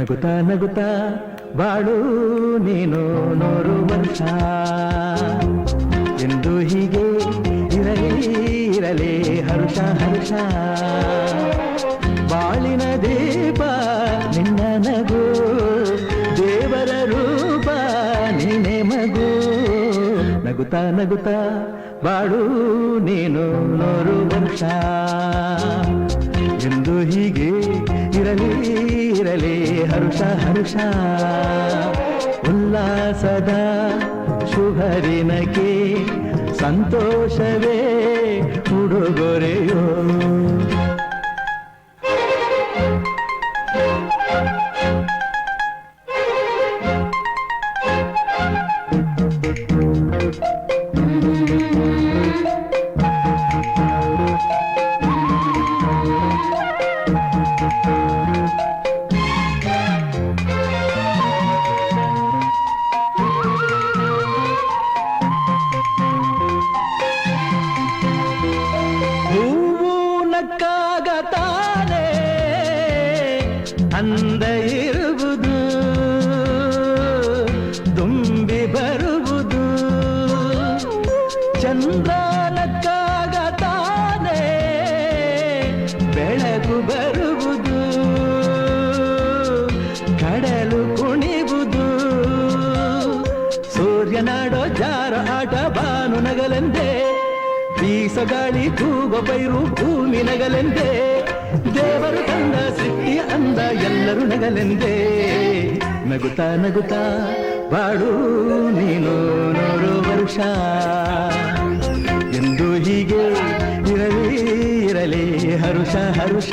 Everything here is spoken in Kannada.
ನಗುತ್ತಾ ನಗುತ್ತಾ ಬಾಳು ನೀನು 100 ವರ್ಷ ಎಂದು ಹೀಗೆ ಇರಲಿ ಇರಲಿ ಹರುಷ ಹರುಷ ಬಾಳಿನ ದೀಪ ನಿನ್ನ ನಗು ದೇವರ ರೂಪ ನೀನೆ ಮಗು ನಗುತ್ತಾ ನಗುತ್ತಾ ಬಾಳು ನೀನು 100 ವರ್ಷ ಎಂದು ಹೀಗೆ ಇರಲಿ ಇರಲಿ ಹರುಷ ಹರುಷ ಉಲ್ಲಾಸದ ಶುಭರಿನಕ್ಕೆ ಸಂತೋಷವೇ ಉಡುಗೊರೆಯೋ ನಕ್ಕಾಗತಾನೆ ಅಂದ ಇರುವುದು ತುಂಬಿ ಬರುವುದು ಚಂದ್ರ ನಕ್ಕಾಗತಾನೆ ಬೆಳಕು ಬರುವುದು ಕಡಲು ಕುಣಿವುದು ಸೂರ್ಯನಾಡೋ ಜಾರ ಆಟ ಬಾನು ನಗಲೆಂದೇ ಬೀಸಗಾಳಿ ತೂಗೋ ಬೈರು ಭೂಮಿ ನಗಲೆಂದೇ ದೇವರು ತಂದ ಸೃಷ್ಟಿಯ ಅಂದ ಎಲ್ಲರೂ ನಗಲೆಂದೇ ನಗುತ್ತಾ ನಗುತ್ತಾ ಬಾಳು ನೀನು 100 ವರ್ಷ ಎಂದು ಹೀಗೆ ಇರಲಿ ಇರಲಿ ಹರುಷ ಹರುಷ